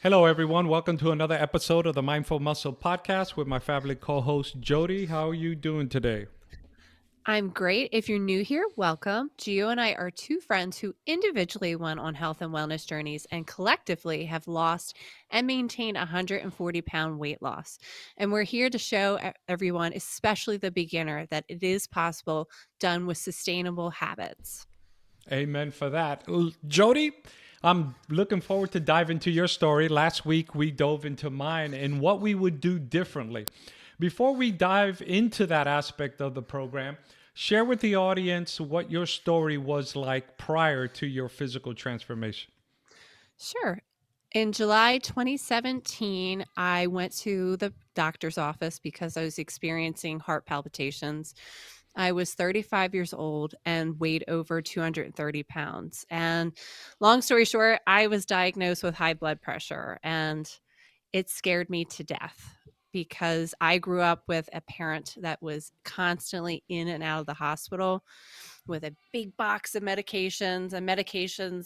Hello, everyone. Welcome to another episode of the Mindful Muscle Podcast with my fabulous co-host Jodi. How are you doing today? I'm great. If you're new here, welcome. Gio and I are two friends who individually went on health and wellness journeys and collectively have lost and maintained a 140-pound weight loss. And we're here to show everyone, especially the beginner, that it is possible done with sustainable habits. Amen for that. Jodi, I'm looking forward to dive into your story. Last week, we dove into mine and what we would do differently. Before we dive into that aspect of the program, share with the audience what your story was like prior to your physical transformation. Sure. In July 2017, I went to the doctor's office because I was experiencing heart palpitations. I was 35 years old and weighed over 230 pounds. And long story short, I was diagnosed with high blood pressure, and it scared me to death because I grew up with a parent that was constantly in and out of the hospital with a big box of medications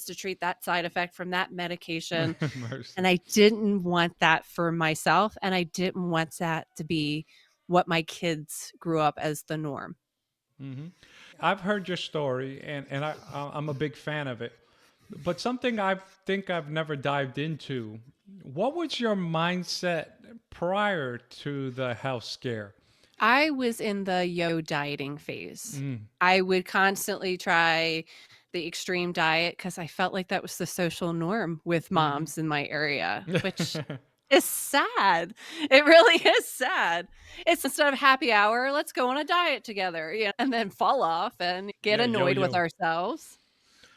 to treat that side effect from that medication. Mercy. And I didn't want that for myself. And I didn't want that to be what my kids grew up as the norm. hmm I've heard your story, and I'm a big fan of it. But something I think I've never dived into. What was your mindset prior to the health scare? I was in the yo dieting phase. Mm. I would constantly try the extreme diet because I felt like that was the social norm with hmm moms in my area, which is sad. It really is sad. It's instead of happy hour, let's go on a diet together, and then fall off and get Yeah, yo annoyed with yo. ourselves.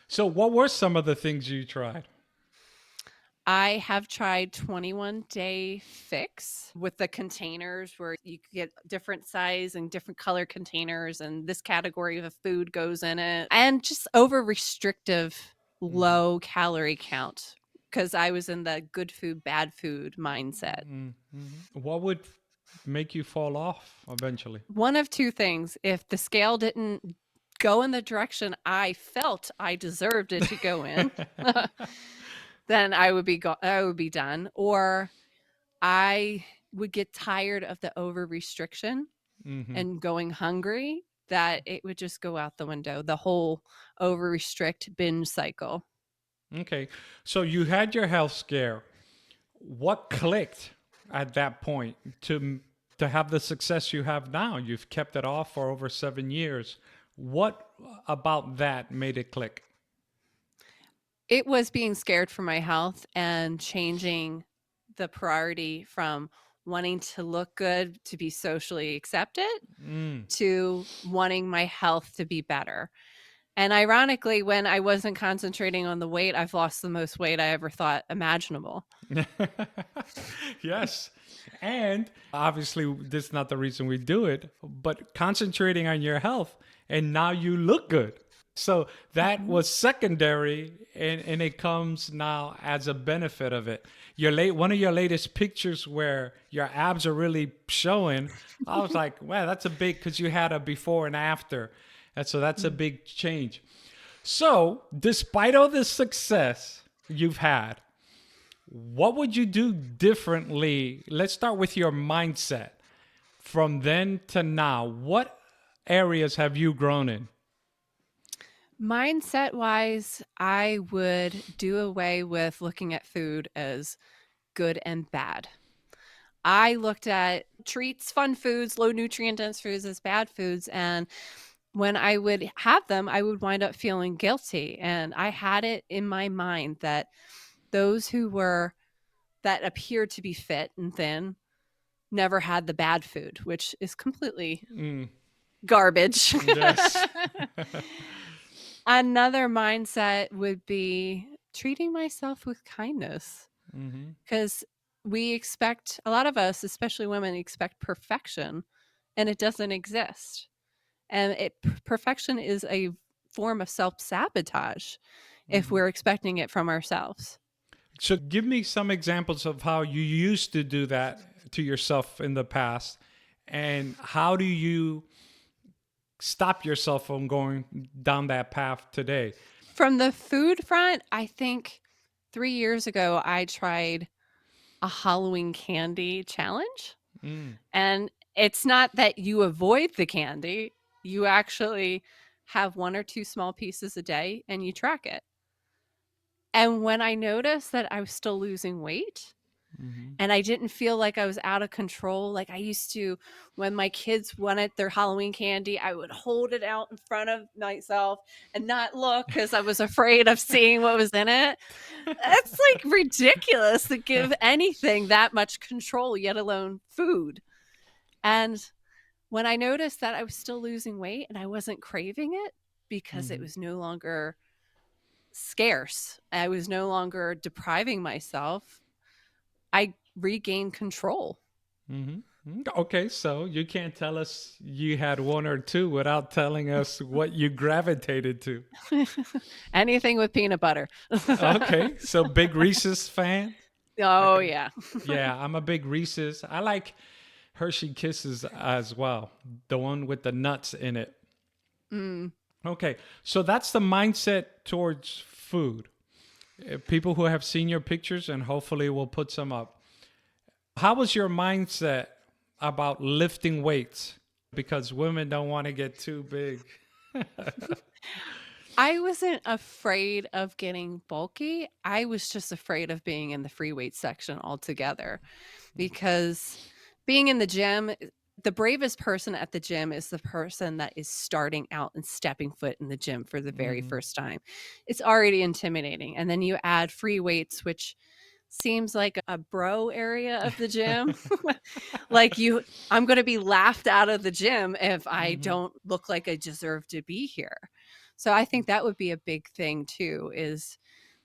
So, what were some of the things you tried? I have tried 21-day fix with the containers where you could get different size and different color containers, and this category of food goes in it, and just over restrictive hmm low calorie count because I was in the good food, bad food mindset. What would make you fall off eventually? One of two things: if the scale didn't go in the direction I felt I deserved it to go in, then I would be done, or I would get tired of the over restriction hmm and going hungry, that it would just go out the window, the whole over restrict binge cycle. Okay, so you had your health scare. What clicked at that point to have the success you have now? You've kept it off for over 7 years. What about that made it click? It was being scared for my health and changing the priority from wanting to look good to be socially accepted Mm. to wanting my health to be better. And ironically, when I wasn't concentrating on the weight, I've lost the most weight I ever thought imaginable. Yes. And obviously, this is not the reason we do it, but concentrating on your health, and now you look good. So that Mhm. was secondary, and it comes now as a benefit of it. One of your latest pictures where your abs are really showing. I was like, wow, that's a big because you had a before and after, and so that's a Mm. big change. So, despite all the success you've had, what would you do differently? Let's start with your mindset from then to now. What areas have you grown in? Mindset wise, I would do away with looking at food as good and bad. I looked at treats, fun foods, low nutrient dense foods as bad foods. And when I would have them, I would wind up feeling guilty. And I had it in my mind that those that appeared to be fit and thin never had the bad food, which is completely Mm, garbage. yes. Another mindset would be treating myself with kindness hmm because a lot of us, especially women, expect perfection and it doesn't exist. And perfection is a form of self sabotage if hmm we're expecting it from ourselves. So, give me some examples of how you used to do that to yourself in the past, and how do you stop yourself from going down that path today? From the food front, I think 3 years ago, I tried a Halloween candy challenge. Mm. And it's not that you avoid the candy, you actually have 1 or 2 small pieces a day and you track it. And when I noticed that I was still losing weight Mhm. and I didn't feel like I was out of control like I used to when my kids wanted their Halloween candy, I would hold it out in front of myself and not look because I was afraid of seeing what was in it. It's like ridiculous to give anything that much control, yet alone food. And when I noticed that I was still losing weight and I wasn't craving it because it Mhm. was no longer scarce, I was no longer depriving myself, I regained control. Mhm. Okay, so you can't tell us you had one or two without telling us what you gravitated to. Anything with peanut butter. Okay, so big Reese's fan. Oh, Okay. yeah. Yeah, I'm a big Reese's. I like Hershey Kisses as well, the one with the nuts in it. Mm. Okay, so that's the mindset towards food. People who have seen your pictures, and hopefully we'll put some up. How was your mindset about lifting weights? Because women don't want to get too big. I wasn't afraid of getting bulky. I was just afraid of being in the free weight section altogether because being in the gym, the bravest person at the gym is the person that is starting out and stepping foot in the gym for the very Hmm. first time. It's already intimidating. And then you add free weights, which seems like a bro area of the gym. Like I'm going to be laughed out of the gym if I Hmm. don't look like I deserve to be here. So I think that would be a big thing too, is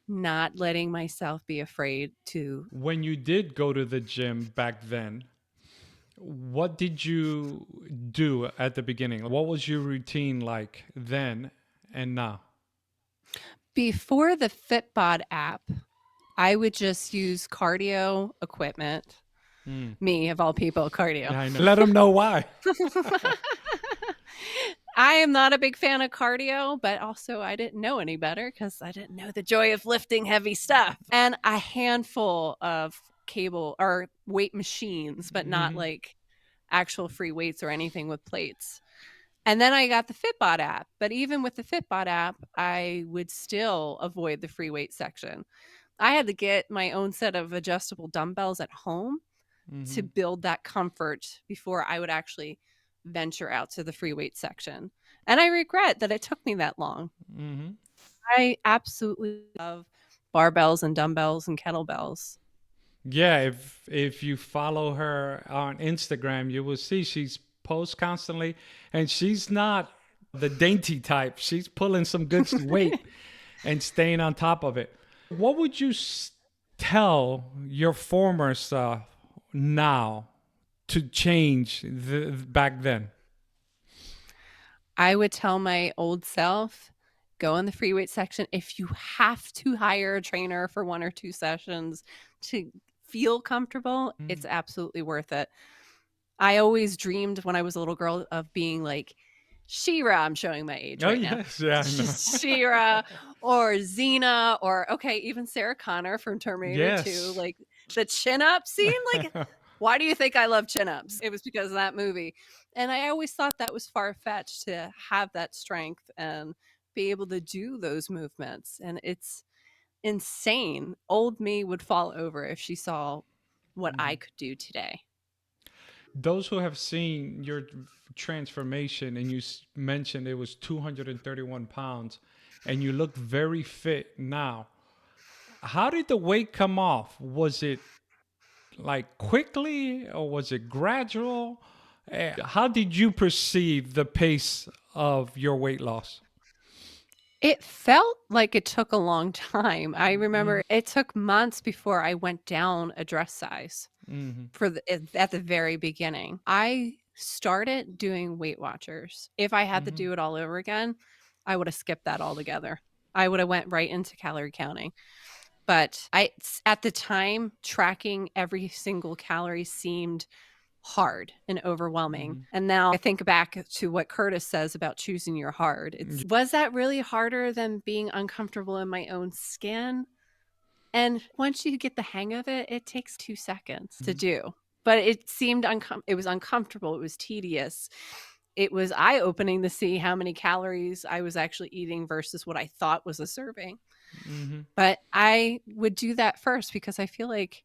not letting myself be afraid to. When you did go to the gym back then, what did you do at the beginning? What was your routine like then and now? Before the Fitbod app, I would just use cardio equipment. Mm. Me, of all people, cardio. Yeah, I know. Let them know why. I am not a big fan of cardio, but also I didn't know any better because I didn't know the joy of lifting heavy stuff. And a handful of cable or weight machines, but not Hmm. like actual free weights or anything with plates. And then I got the Fitbod app. But even with the Fitbod app, I would still avoid the free weight section. I had to get my own set of adjustable dumbbells at home to Hmm. build that comfort before I would actually venture out to the free weight section. And I regret that it took me that long. Hmm. I absolutely love barbells and dumbbells and kettlebells. Yeah, if you follow her on Instagram, you will see she's posts constantly, and she's not the dainty type. She's pulling some good weight and staying on top of it. What would you tell your former self now to change back then? I would tell my old self, go in the free weight section. If you have to hire a trainer for 1 or 2 sessions to feel comfortable, it's Mm. absolutely worth it. I always dreamed when I was a little girl of being like She-Ra. I'm showing my age Oh right now. yes, yeah, I know. She-Ra or Xena or okay, even Sarah Connor from Terminator 2, Yes. like the chin up scene. Like, why do you think I love chin ups? It was because of that movie. And I always thought that was far fetched to have that strength and be able to do those movements. And it's insane. Old me would fall over if she saw what I Mhm. could do today. Those who have seen your transformation, and you mentioned it was 231 pounds, and you look very fit now. How did the weight come off? Was it like quickly or was it gradual? How did you perceive the pace of your weight loss? It felt like it took a long time. I Mm-hmm. remember it took months before I went down a dress size Mm-hmm. for at the very beginning. I started doing Weight Watchers. If I had to Mm-hmm. do it all over again, I would have skipped that altogether. I would have went right into calorie counting. But at the time, tracking every single calorie seemed hard and overwhelming. Mm-hmm. And now I think back to what Curtis says about choosing your hard. Was that really harder than being uncomfortable in my own skin? And once you get the hang of it, it takes 2 seconds to do. But it seemed it was uncomfortable, it was tedious. It was eye-opening to see how many calories I was actually eating versus what I thought was a serving. Mm-hmm. But I would do that first because I feel like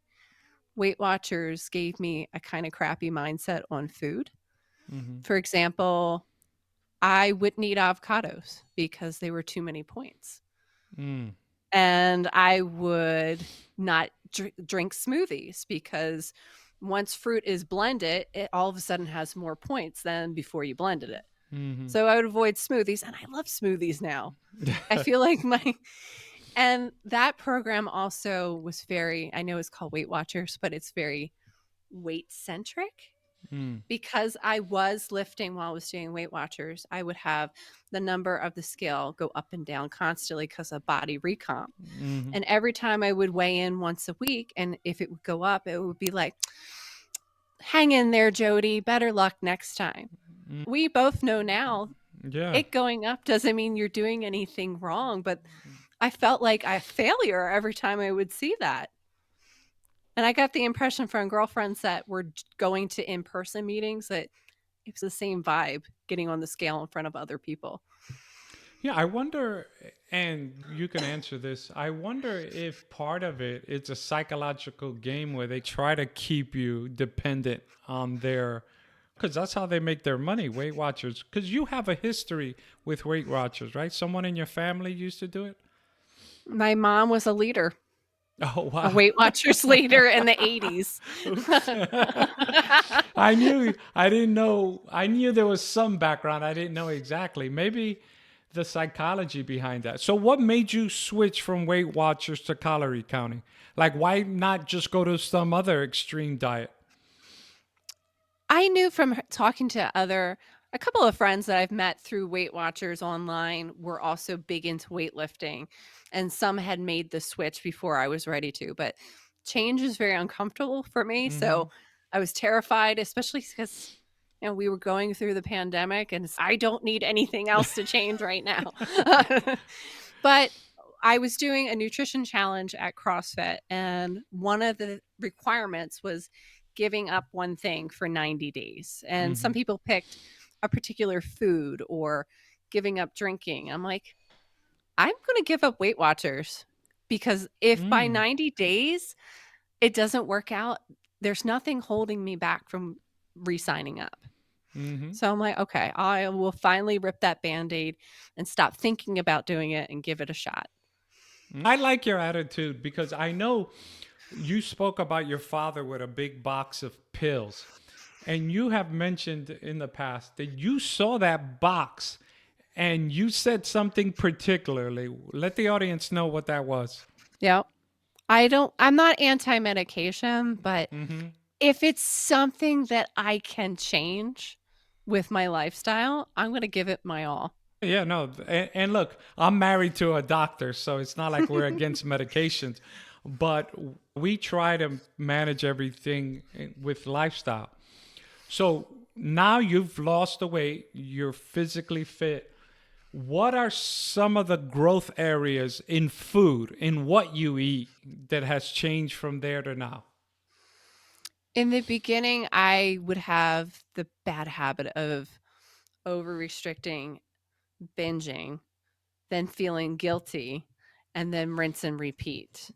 Weight Watchers gave me a kind of crappy mindset on food. Mm-hmm. For example, I wouldn't eat avocados because they were too many points. Mm. And I would not drink smoothies because once fruit is blended, it all of a sudden has more points than before you blended it. Mm-hmm. So I would avoid smoothies, and I love smoothies now. I feel like and that program also was very, I know it's called Weight Watchers, but it's very weight centric. Mm. Because I was lifting while I was doing Weight Watchers, I would have the number of the scale go up and down constantly because of body recomp. Mm-hmm. And every time I would weigh in once a week, and if it would go up, it would be like, hang in there, Jodi. Better luck next time. Mm. We both know now Yeah. it going up doesn't mean you're doing anything wrong, but I felt like a failure every time I would see that. And I got the impression from girlfriends that were going to in person meetings that it was the same vibe getting on the scale in front of other people. Yeah, I wonder, and you can answer this. I wonder if part of it is a psychological game where they try to keep you dependent on their, because that's how they make their money, Weight Watchers. Because you have a history with Weight Watchers, right? Someone in your family used to do it. My mom was a leader, Oh a wow! Weight Watchers leader in the 80s. Oops. I knew. I didn't know. I knew there was some background. I didn't know exactly. Maybe the psychology behind that. So, what made you switch from Weight Watchers to calorie counting? Like, why not just go to some other extreme diet? I knew from talking to a couple of friends that I've met through Weight Watchers online were also big into weightlifting, and some had made the switch before I was ready to, but change is very uncomfortable for me, Mm-hmm. so I was terrified, especially because we were going through the pandemic, and I don't need anything else to change right now. But I was doing a nutrition challenge at CrossFit, and one of the requirements was giving up one thing for 90 days. And Mm-hmm. some people picked a particular food or giving up drinking. I'm like, I'm going to give up Weight Watchers because if by Mm. 90 days it doesn't work out, there's nothing holding me back from re signing up. Mm-hmm. So I'm like, okay, I will finally rip that band aid and stop thinking about doing it and give it a shot. I like your attitude because I know you spoke about your father with a big box of pills. And you have mentioned in the past that you saw that box and you said something particularly. Let the audience know what that was. Yeah. I'm not anti medication, but Mm-hmm. if it's something that I can change with my lifestyle, I'm going to give it my all. Yeah, no. And look, I'm married to a doctor, so it's not like we're against medications, but we try to manage everything with lifestyle. So now you've lost the weight, you're physically fit. What are some of the growth areas in food, in what you eat, that has changed from there to now? In the beginning, I would have the bad habit of over restricting, binging, then feeling guilty, and then rinse and repeat.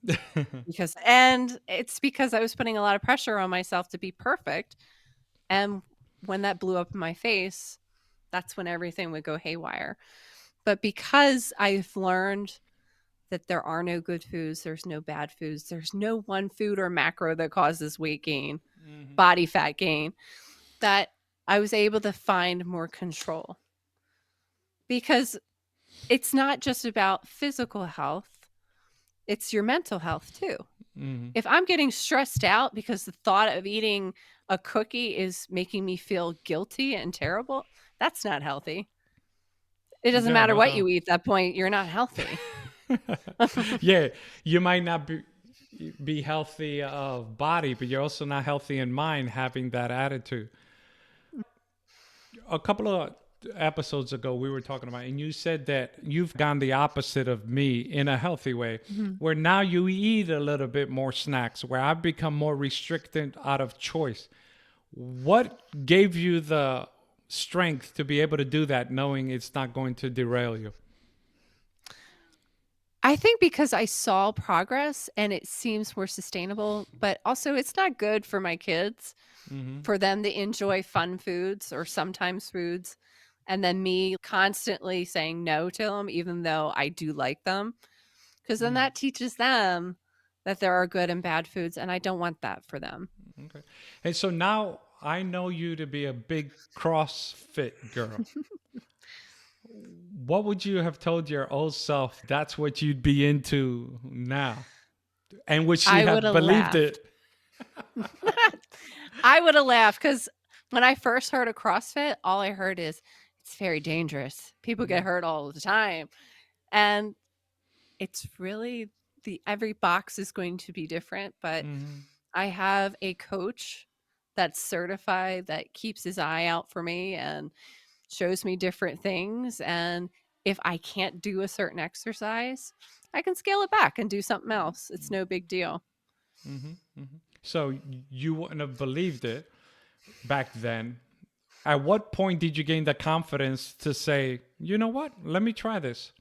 And it's because I was putting a lot of pressure on myself to be perfect. And when that blew up in my face, that's when everything would go haywire. But because I've learned that there are no good foods, there's no bad foods, there's no one food or macro that causes weight gain, Mm-hmm. body fat gain, that I was able to find more control. Because it's not just about physical health, it's your mental health too. Mm-hmm. If I'm getting stressed out because the thought of eating a cookie is making me feel guilty and terrible, that's not healthy. It doesn't Yeah, matter no what doubt. you eat at that point, you're not healthy. Yeah, you might not be healthy of body, but you're also not healthy in mind having that attitude. A couple of episodes ago we were talking about, and you said that you've gone the opposite of me in a healthy way, Mhm. where now you eat a little bit more snacks, where I've become more restricted out of choice. What gave you the strength to be able to do that, knowing it's not going to derail you? I think because I saw progress and it seems more sustainable, but also it's not good for my kids Mm-hmm. for them to enjoy fun foods or sometimes foods, and then me constantly saying no to them, even though I do like them. Because then Mm, that teaches them that there are good and bad foods, and I don't want that for them. okay. And so now I know you to be a big CrossFit girl. What would you have told your old self that's what you'd be into now? And would she I would have have believed laughed. it? I would have laughed because when I first heard of CrossFit, all I heard is it's very dangerous. People get hurt all the time. And it's really every box is going to be different, but Mm-hmm. I have a coach that's certified that keeps his eye out for me and shows me different things. And if I can't do a certain exercise, I can scale it back and do something else. It's no big deal. Mm-hmm. Mm-hmm. So you wouldn't have believed it back then. At what point did you gain the confidence to say, you know what, let me try this?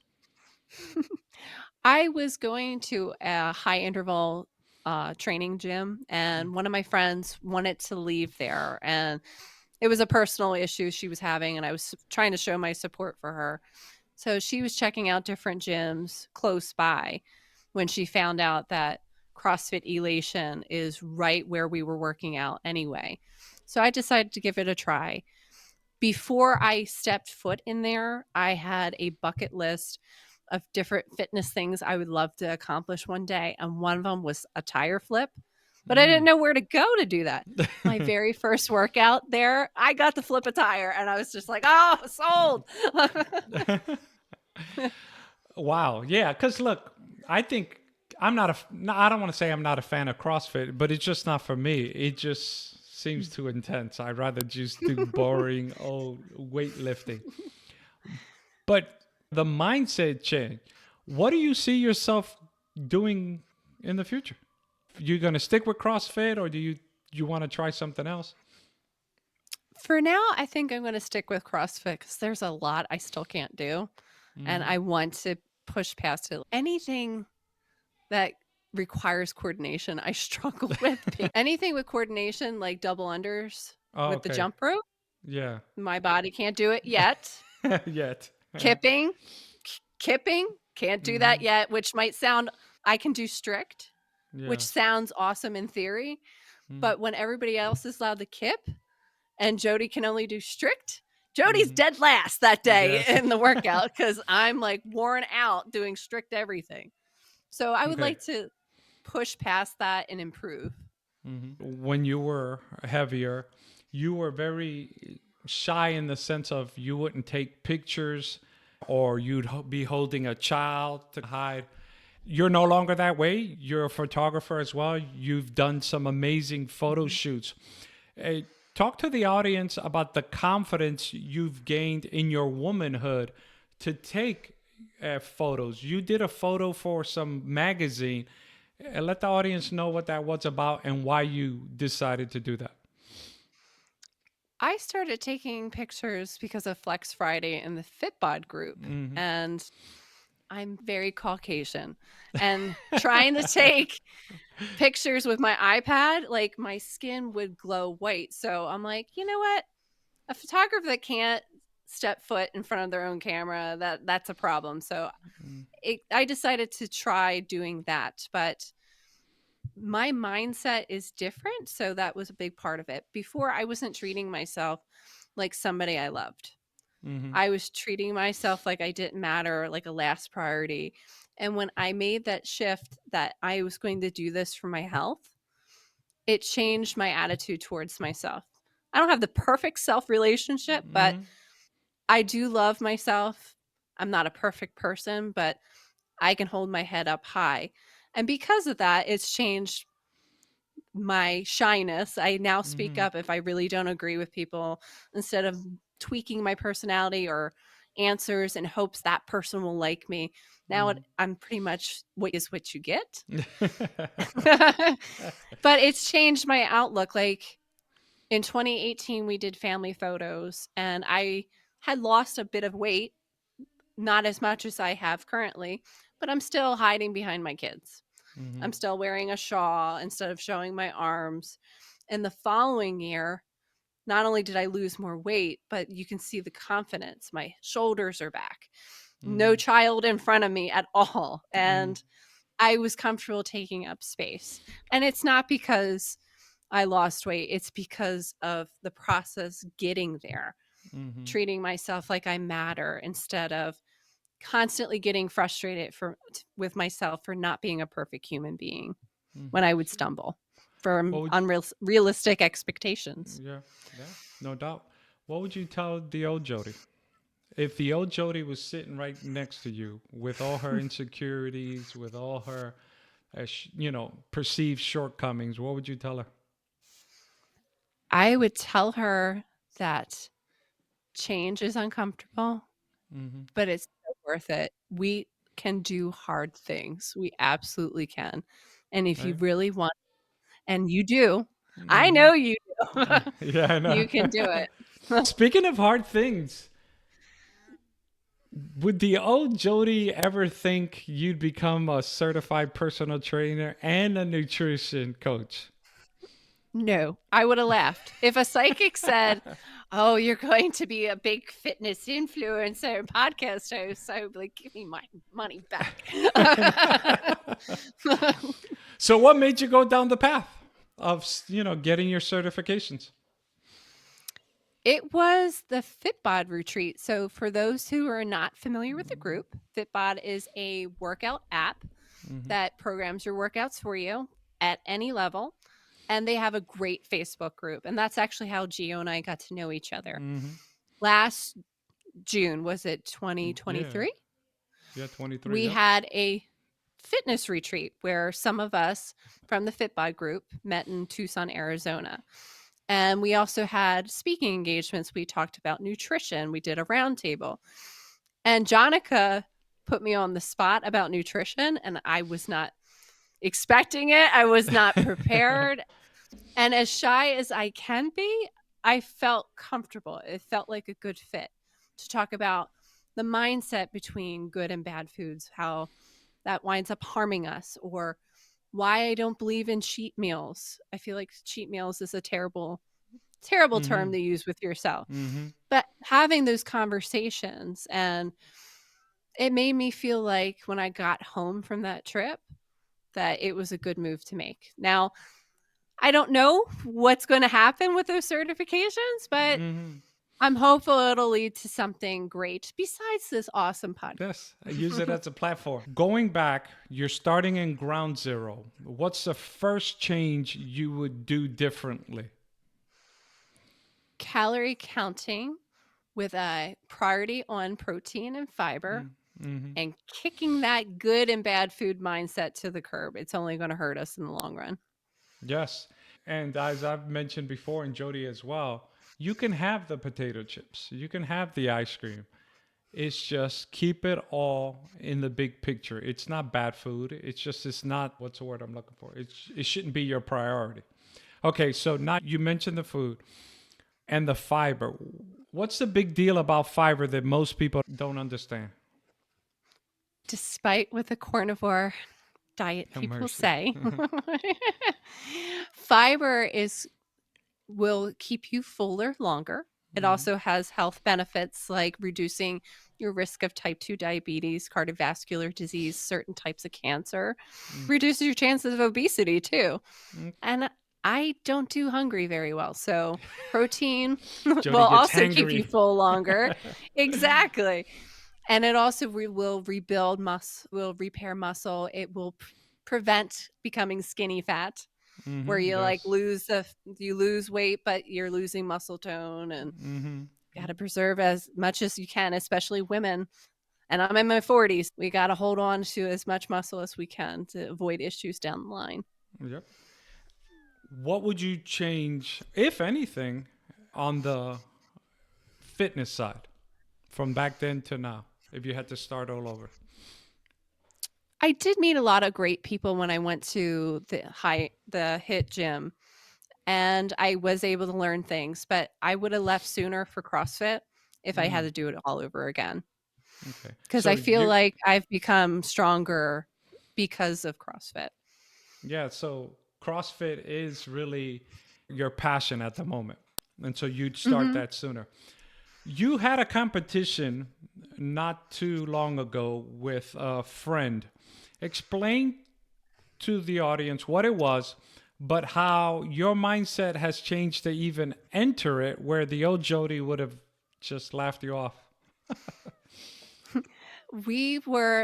I was going to a high interval training gym, and one of my friends wanted to leave there. And it was a personal issue she was having, and I was trying to show my support for her. So she was checking out different gyms close by when she found out that CrossFit Elation is right where we were working out anyway. So I decided to give it a try. Before I stepped foot in there, I had a bucket list of different fitness things I would love to accomplish one day. And one of them was a tire flip, but I didn't Mm. know where to go to do that. My very first workout there, I got to flip a tire and I was just like, oh, sold. Wow. Yeah. Because look, I think I'm not a, no, I don't want to say I'm not a fan of CrossFit, but it's just not for me. It just seems too intense. I'd rather just do boring old weightlifting. But the mindset change, what do you see yourself doing in the future? You going to stick with CrossFit, or do you want to try something else? For now, I think I'm going to stick with CrossFit because there's a lot I still can't do. And Mm-hmm. I want to push past it. Anything that requires coordination, I struggle with. Anything with coordination, like double unders Oh, with the okay. jump rope, Yeah. my body can't do it yet. Yet. Kipping, kipping, can't do that Mm-hmm. yet, which might sound, I can do strict, which Yeah. sounds awesome in theory. Mm-hmm. But when everybody else is allowed to kip and Jodi can only do strict, Jodi's Mm-hmm. dead last that day Yes. in the workout because I'm like worn out doing strict everything. So I would Okay. like to push past that and improve. When you were heavier, you were very shy in the sense of you wouldn't take pictures, or you'd be holding a child to hide. You're no longer that way. You're a photographer as well. You've done some amazing photo Mhm. shoots. Uh, Talk to the audience about the confidence you've gained in your womanhood to take photos. You did a photo for some magazine. Let the audience know what that was about and why you decided to do that. I started taking pictures because of Flex Friday in the Fitbod group. Hmm. And I'm very Caucasian. And trying to take pictures with my iPad, like my skin would glow white. So I'm like, you know what? A photographer that can't step foot in front of their own camera, that's a problem. So I decided to try doing that. But my mindset is different. So that was a big part of it. Before, I wasn't treating myself like somebody I loved. Hmm. I was treating myself like I didn't matter, like a last priority. And when I made that shift that I was going to do this for my health, it changed my attitude towards myself. I don't have the perfect self relationship, but Hmm. I do love myself. I'm not a perfect person, but I can hold my head up high. And because of that, it's changed my shyness. I now speak Hmm. up if I really don't agree with people instead of tweaking my personality or answers in hopes that person will like me. Now I'm pretty much what is what you get. But it's changed my outlook. Like in 2018, we did family photos and I had lost a bit of weight, not as much as I have currently, but I'm still hiding behind my kids. I'm still wearing a shawl instead of showing my arms. And the following year, not only did I lose more weight, but you can see the confidence. My shoulders are back. No child in front of me at all. And I was comfortable taking up space. And it's not because I lost weight, it's because of the process getting there, treating myself like I matter instead of constantly getting frustrated with myself for not being a perfect human being when I would stumble from unrealistic expectations. Yeah, yeah, no doubt. What would you tell the old Jody? If the old Jody was sitting right next to you with all her insecurities, with all her, perceived shortcomings, what would you tell her? I would tell her that change is uncomfortable, but it's so worth it. We can do hard things. We absolutely can. And if you Right? really want, and you do, I know you do, Yeah, I know. you can do it. Speaking of hard things, would the old Jody ever think you'd become a certified personal trainer and a nutrition coach? No, I would have laughed. If a psychic said, "Oh, you're going to be a big fitness influencer and podcast host," I would be like, "Give me my money back." So, what made you go down the path of getting your certifications? It was the FitBod retreat. So, for those who are not familiar with the group, FitBod is a workout app that programs your workouts for you at any level. And they have a great Facebook group. And that's actually how Gio and I got to know each other. Last June, was it Yeah, 2023? yeah, 23. We Yep. had a fitness retreat where some of us from the FitBod group met in Tucson, Arizona. And we also had speaking engagements. We talked about nutrition. We did a roundtable. And Jonica put me on the spot about nutrition, and I was not expecting it. I was not prepared. And as shy as I can be, I felt comfortable. It felt like a good fit to talk about the mindset between good and bad foods, how that winds up harming us, or why I don't believe in cheat meals. I feel like cheat meals is a terrible term to use with yourself. But having those conversations, and it made me feel like when I got home from that trip that it was a good move to make. Now, I don't know what's going to happen with those certifications, but I'm hopeful it'll lead to something great besides this awesome podcast. Yes, I use it as a platform. Going back, you're starting in ground zero. What's the first change you would do differently? Calorie counting with a priority on protein and fiber and kicking that good and bad food mindset to the curb. It's only going to hurt us in the long run. Yes. And as I've mentioned before, and Jody as well, you can have the potato chips, you can have the ice cream. It's just keep it all in the big picture. It's not bad food. It's not, what's the word I'm looking for? It shouldn't be your priority. Okay, so now you mentioned the food and the fiber. What's the big deal about fiber that most people don't understand? Despite what the carnivore diet Oh, people mercy. say, fiber will keep you fuller longer. It also has health benefits like reducing your risk of type 2 diabetes, cardiovascular disease, certain types of cancer, reduces your chances of obesity too. And I don't do hungry very well. So protein will Jody gets also keep you hangry. full longer. Exactly. And it also will rebuild muscle, will repair muscle. It will prevent becoming skinny fat where you like Yes. you lose weight, but you're losing muscle tone, and Mm-hmm. got to preserve as much as you can, especially women. And I'm in my 40s. We got to hold on to as much muscle as we can to avoid issues down the line. Yep. What would you change, if anything, on the fitness side from back then to now, if you had to start all over? I did meet a lot of great people when I went to the HIT gym, and I was able to learn things, but I would have left sooner for CrossFit if I had Mm, to do it all over again. okay. Because So I feel you, like I've become stronger because of CrossFit. yeah, so CrossFit is really your passion at the moment. And so you'd start Hmm. that sooner. You had a competition not too long ago with a friend. Explain to the audience what it was, but how your mindset has changed to even enter it, where the old Jody would have just laughed you off.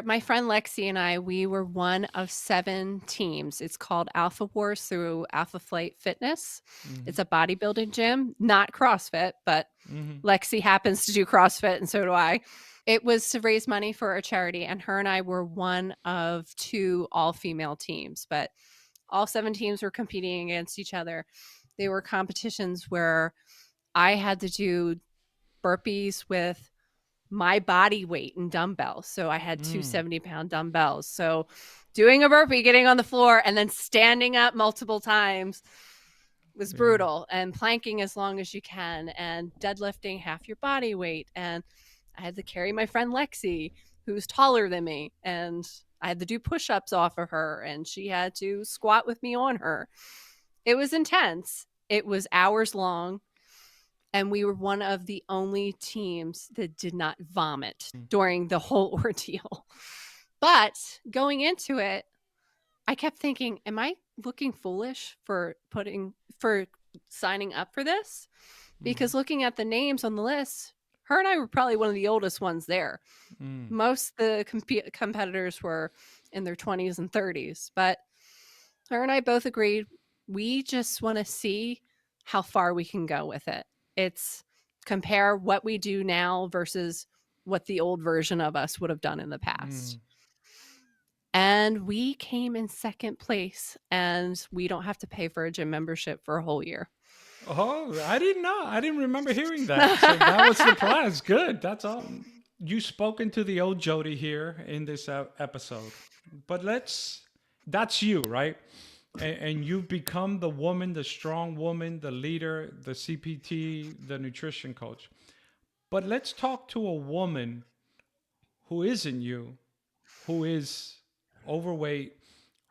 My friend Lexi and I, we were one of 7 teams. It's called Alpha Wars through Alpha Flight Fitness. Hmm. It's a bodybuilding gym, not CrossFit, but Hmm. Lexi happens to do CrossFit and so do I. It was to raise money for a charity, and her and I were one of 2 all-female teams, but all 7 teams were competing against each other. They were competitions where I had to do burpees with my body weight in dumbbells. So I had two Mm, 70-pound dumbbells. So doing a burpee, getting on the floor, and then standing up multiple times was yeah. brutal, and planking as long as you can, and deadlifting half your body weight. And I had to carry my friend Lexi, who's taller than me, and I had to do push ups off of her, and she had to squat with me on her. It was intense. It was hours long, and we were one of the only teams that did not vomit Mm, during the whole ordeal. But going into it, I kept thinking, am I looking foolish for signing up for this? mhm, Because looking at the names on the list, her and I were probably one of the oldest ones there. mm, Most of the competitors were in their 20s and 30s, but her and I both agreed we just want to see how far we can go with it. It's compare what we do now versus what the old version of us would have done in the past. mm. And we came in second place, and we don't have to pay for a gym membership for a whole year. Oh, I didn't know. I didn't remember hearing that. So that was the prize. Good. That's all. You spoken to the old Jody here in this episode, but that's you, right? And you've become the woman, the strong woman, the leader, the CPT, the nutrition coach. But let's talk to a woman who isn't you, who is overweight,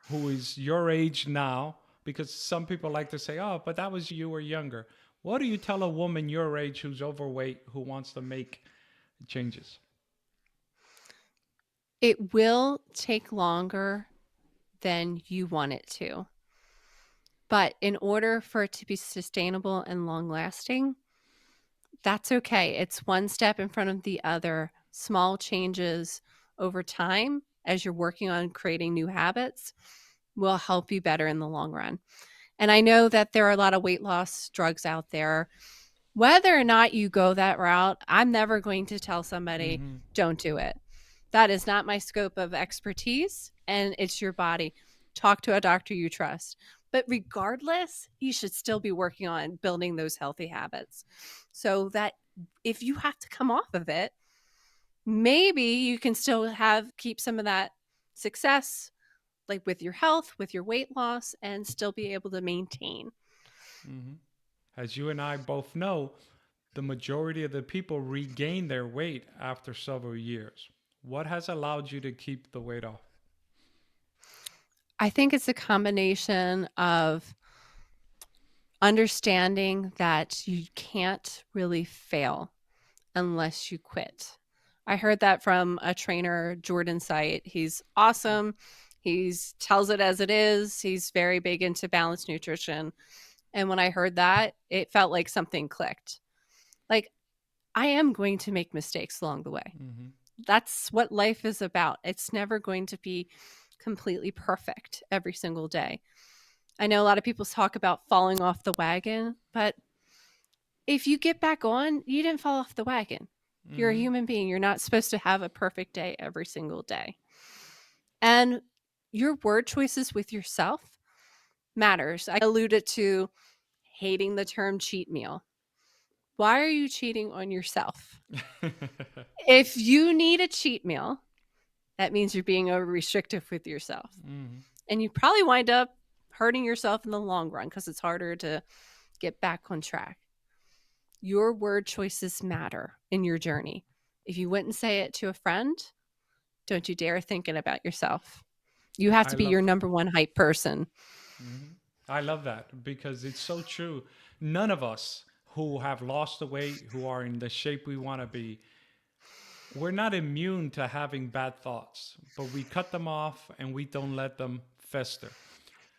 who is your age now, because some people like to say, oh, but that was you were younger. What do you tell a woman your age who's overweight who wants to make changes? It will take longer than you want it to. But in order for it to be sustainable and long lasting, that's okay. It's one step in front of the other. Small changes over time as you're working on creating new habits will help you better in the long run. And I know that there are a lot of weight loss drugs out there. Whether or not you go that route, I'm never going to tell somebody, Mm-hmm. don't do it. That is not my scope of expertise, and it's your body. Talk to a doctor you trust. But regardless, you should still be working on building those healthy habits so that if you have to come off of it, maybe you can still keep some of that success, like with your health, with your weight loss, and still be able to maintain. Mm-hmm. As you and I both know, the majority of the people regain their weight after several years. What has allowed you to keep the weight off? I think it's a combination of understanding that you can't really fail unless you quit. I heard that from a trainer, Jordan Site. He's awesome. He tells it as it is. He's very big into balanced nutrition. And when I heard that, it felt like something clicked. Like, I am going to make mistakes along the way. Mm-hmm. That's what life is about. It's never going to be completely perfect every single day. I know a lot of people talk about falling off the wagon, but if you get back on, you didn't fall off the wagon. You're a Mm-hmm. human being. You're not supposed to have a perfect day every single day. And your word choices with yourself matters. I alluded to hating the term cheat meal. Why are you cheating on yourself? If you need a cheat meal, that means you're being over restrictive with yourself. Mhm. And you probably wind up hurting yourself in the long run because it's harder to get back on track. Your word choices matter in your journey. If you wouldn't say it to a friend, don't you dare think it about yourself. You have I to be your love number one hype person. Mhm. I love that because it's so true. None of us who have lost the weight, who are in the shape we want to be, we're not immune to having bad thoughts, but we cut them off and we don't let them fester.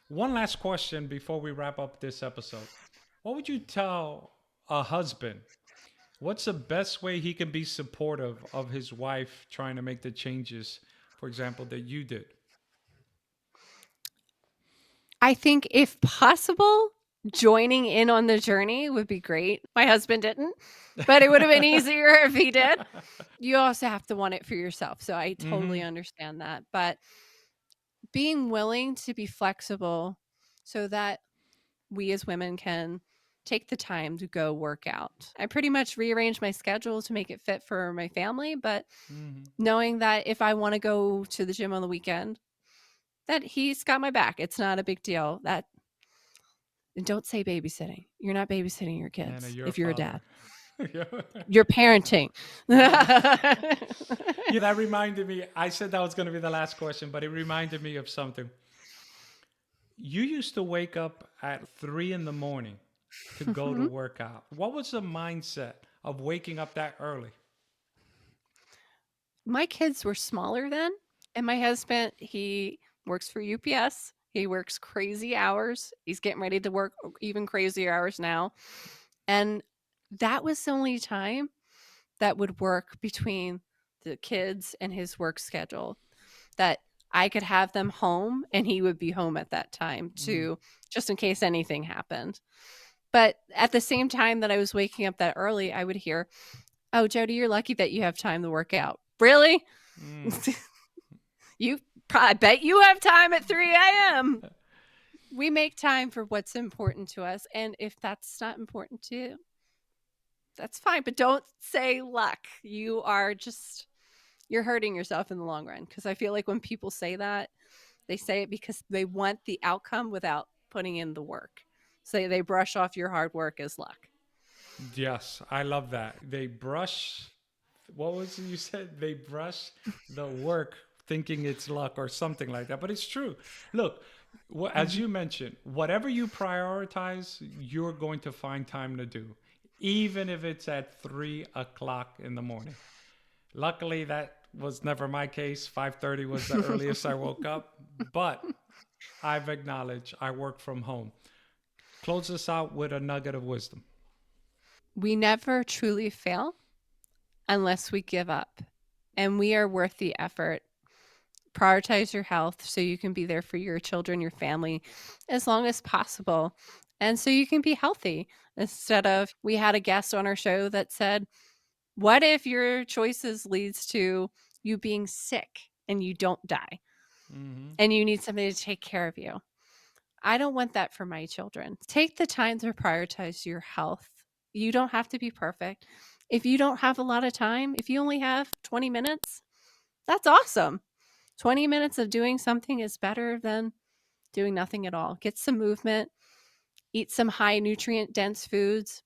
One last question before we wrap up this episode. What would you tell a husband? What's the best way he can be supportive of his wife trying to make the changes, for example, that you did? I think if possible, joining in on the journey would be great. My husband didn't, but it would have been easier if he did. You also have to want it for yourself. So I totally Hmm. understand that. But being willing to be flexible so that we as women can take the time to go work out. I pretty much rearranged my schedule to make it fit for my family, but Hmm. knowing that if I want to go to the gym on the weekend, that he's got my back. It's not a big deal. That and don't say babysitting. You're not babysitting your Nana, kids you're a if you're a father. dad. Yeah. You're parenting. Yeah, that reminded me. I said that was going to be the last question, but it reminded me of something. You used to wake up at 3 in the morning to go to work out. What was the mindset of waking up that early? My kids were smaller then, and my husband, he works for UPS. He works crazy hours. He's getting ready to work even crazier hours now. And that was the only time that would work between the kids and his work schedule that I could have them home and he would be home at that time Mm, too, just in case anything happened. But at the same time that I was waking up that early, I would hear, "Oh, Jodi, you're lucky that you have time to work out." Really? mm. You I bet you have time at 3 a.m. We make time for what's important to us. And if that's not important to you, that's fine. But don't say luck. You're hurting yourself in the long run. Because I feel like when people say that, they say it because they want the outcome without putting in the work. So they brush off your hard work as luck. Yes, I love that. They brush, what was it you said? They brush the work thinking it's luck or something like that. But it's true. Look, as Mhm. you mentioned, whatever you prioritize, you're going to find time to do, even if it's at 3 o'clock in the morning. Luckily, that was never my case. 5:30 was the earliest I woke up, but I've acknowledged I work from home. Close this out with a nugget of wisdom. We never truly fail unless we give up. And we are worth the effort. Prioritize your health so you can be there for your children, your family, as long as possible. And so you can be healthy. Instead of, we had a guest on our show that said, what if your choices leads to you being sick and you don't die Hmm. and you need somebody to take care of you? I don't want that for my children. Take the time to prioritize your health. You don't have to be perfect. If you don't have a lot of time, if you only have 20 minutes, that's awesome. 20 minutes of doing something is better than doing nothing at all. Get some movement, eat some high nutrient dense foods,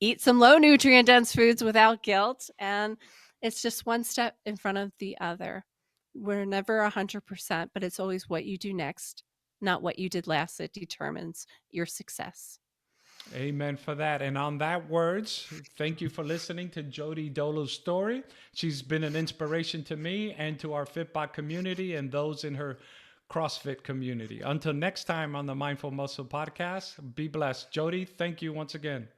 eat some low nutrient dense foods without guilt. And it's just one step in front of the other. We're never 100%, but it's always what you do next, not what you did last, that determines your success. Amen for that. And on that words, thank you for listening to Jodi Dolo's story. She's been an inspiration to me and to our Fitbot community and those in her CrossFit community. Until next time on the Mindful Muscle podcast, be blessed. Jodi, thank you once again.